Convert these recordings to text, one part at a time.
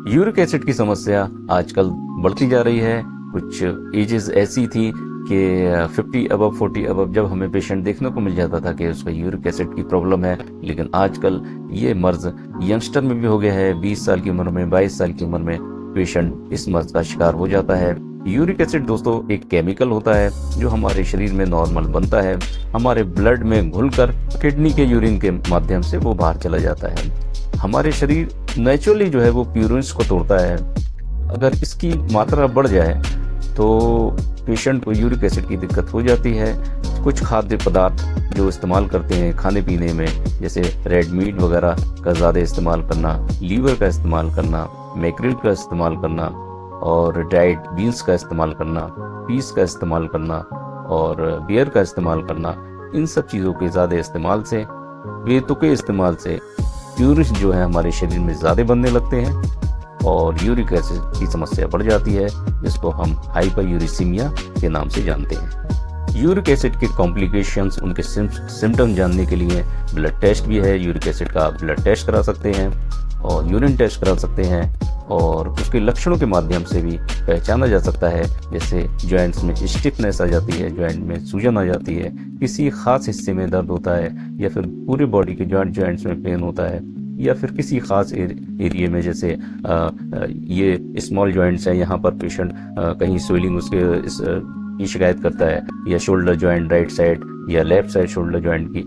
Uric acid की समस्या आजकल बढ़ती जा रही है। कुछ एजेस ऐसी थी कि 50 अबव 40 अबव जब हमें पेशेंट देखने को मिल जाता था कि उसका यूरिक एसिड की प्रॉब्लम है, लेकिन आजकल ये मर्ज यंगस्टर में भी हो गया है। 20 साल की उम्र में, 22 साल की उम्र में पेशेंट इस मर्ज का शिकार हो जाता है। यूरिक एसिड दोस्तों एक केमिकल होता है जो हमारे शरीर में नॉर्मल बनता है, हमारे ब्लड में घुलकर किडनी के यूरिन के माध्यम से वो बाहर चला जाता है। हमारे शरीर नेचुरली जो है वो प्यूरिन्स को तोड़ता है। अगर इसकी मात्रा बढ़ जाए तो पेशेंट को यूरिक एसिड की दिक्कत हो जाती है। कुछ खाद्य पदार्थ जो इस्तेमाल करते हैं खाने पीने में, जैसे रेड मीट वगैरह का ज़्यादा इस्तेमाल करना, लीवर का इस्तेमाल करना, मैक्रिल का इस्तेमाल करना और ड्राइड बीन्स का इस्तेमाल करना, पीस का इस्तेमाल करना और बियर का इस्तेमाल करना, इन सब चीज़ों के ज़्यादा इस्तेमाल से, बेतुके इस्तेमाल से प्यूरिन्स जो है हमारे शरीर में ज़्यादा बनने लगते हैं और यूरिक एसिड की समस्या बढ़ जाती है, जिसको हम हाइपरयूरिसीमिया के नाम से जानते हैं। यूरिक एसिड के कॉम्प्लिकेशंस, उनके सिम्टम जानने के लिए ब्लड टेस्ट भी है। यूरिक एसिड का आप ब्लड टेस्ट करा सकते हैं और यूरिन टेस्ट करा सकते हैं और उसके लक्षणों के माध्यम से भी पहचाना जा सकता है। जैसे जॉइंट्स में स्टिफनेस आ जाती है, जॉइंट में सूजन आ जाती है, किसी खास हिस्से में दर्द होता है या फिर पूरे बॉडी के जॉइंट्स में पेन होता है, या फिर किसी खास एरिया में, जैसे ये स्मॉल जॉइंट्स हैं, यहाँ पर पेशेंट कहीं स्वेलिंग की शिकायत करता है, या शोल्डर जॉइंट राइट साइड या लेफ्ट साइड शोल्डर जॉइंट की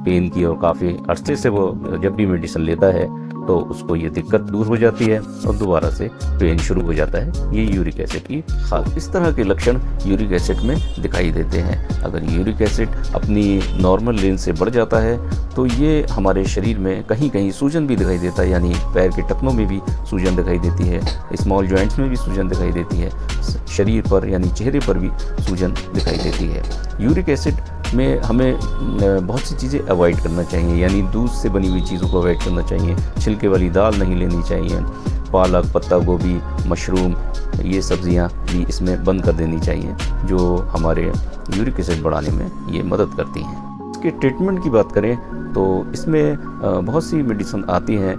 पेन की, और काफ़ी अरसे से वो जब भी मेडिसिन लेता है तो उसको ये दिक्कत दूर हो जाती है और दोबारा से पेन शुरू हो जाता है। ये यूरिक एसिड की खास इस तरह के लक्षण यूरिक एसिड में दिखाई देते हैं। अगर यूरिक एसिड अपनी नॉर्मल रेंज से बढ़ जाता है तो ये हमारे शरीर में कहीं कहीं सूजन भी दिखाई देता है, यानी पैर के टखनों में भी सूजन दिखाई देती है, स्मॉल जॉइंट्स में भी सूजन दिखाई देती है, शरीर पर यानी चेहरे पर भी सूजन दिखाई देती है। यूरिक एसिड में हमें बहुत सी चीज़ें अवॉइड करना चाहिए, यानी दूध से बनी हुई चीज़ों को अवॉइड करना चाहिए। छिलके वाली दाल नहीं लेनी चाहिए, पालक, पत्ता गोभी, मशरूम, ये सब्जियां भी इसमें बंद कर देनी चाहिए, जो हमारे यूरिक एसिड बढ़ाने में ये मदद करती हैं। इसके ट्रीटमेंट की बात करें तो इसमें बहुत सी मेडिसिन आती हैं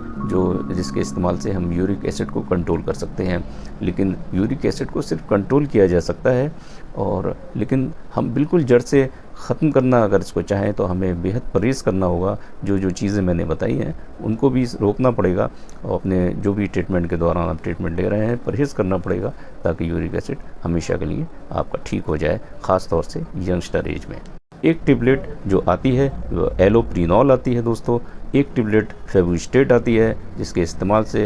जिसके इस्तेमाल से हम यूरिक एसिड को कंट्रोल कर सकते हैं। लेकिन यूरिक एसिड को सिर्फ कंट्रोल किया जा सकता है, और लेकिन हम बिल्कुल जड़ से ख़त्म करना अगर इसको चाहें तो हमें बेहद परहेज़ करना होगा। जो चीज़ें मैंने बताई हैं उनको भी रोकना पड़ेगा और अपने जो भी ट्रीटमेंट के दौरान आप ट्रीटमेंट ले रहे हैं परहेज़ करना पड़ेगा, ताकि यूरिक एसिड हमेशा के लिए आपका ठीक हो जाए, ख़ास तौर से यंगस्टर एज में। एक टेबलेट जो आती है वो एलोप्रीनॉल आती है दोस्तों। एक टेबलेट फेविस्टेट आती है, जिसके इस्तेमाल से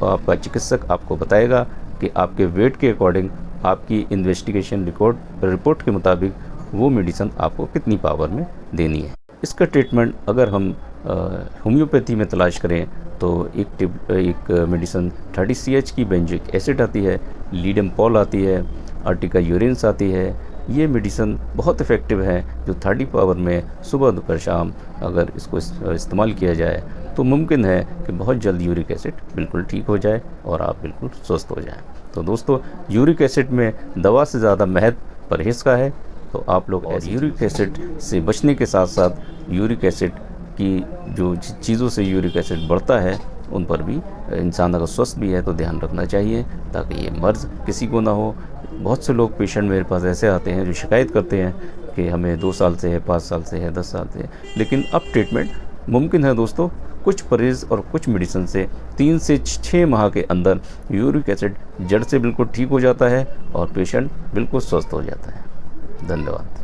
आपका चिकित्सक आपको बताएगा कि आपके वेट के अकॉर्डिंग आपकी इन्वेस्टिगेशन रिपोर्ट के मुताबिक वो मेडिसिन आपको कितनी पावर में देनी है। इसका ट्रीटमेंट अगर हम होम्योपैथी में तलाश करें तो एक मेडिसिन 30 CH की बेंजोइक एसिड आती है, लीडमपॉल आती है, अर्टिका यूरिन्स आती है। ये मेडिसिन बहुत इफ़ेक्टिव है, जो 30 पावर में सुबह दोपहर शाम अगर इसको इस्तेमाल किया जाए तो मुमकिन है कि बहुत जल्द यूरिक एसिड बिल्कुल ठीक हो जाए और आप बिल्कुल स्वस्थ हो जाएं। तो दोस्तों, यूरिक एसिड में दवा से ज़्यादा महत्व परहेज़ का है, तो आप लोग यूरिक एसिड से बचने के साथ साथ यूरिक एसिड की जो चीज़ों से यूरिक एसिड बढ़ता है उन पर भी इंसान अगर स्वस्थ भी है तो ध्यान रखना चाहिए, ताकि ये मर्ज़ किसी को ना हो। बहुत से लोग पेशेंट मेरे पास ऐसे आते हैं जो शिकायत करते हैं कि हमें 2 साल से है, 5 साल से है, 10 साल से है, लेकिन अब ट्रीटमेंट मुमकिन है दोस्तों। कुछ परहेज़ और कुछ मेडिसिन से 3 से 6 माह के अंदर यूरिक एसिड जड़ से बिल्कुल ठीक हो जाता है और पेशेंट बिल्कुल स्वस्थ हो जाता है। धन्यवाद।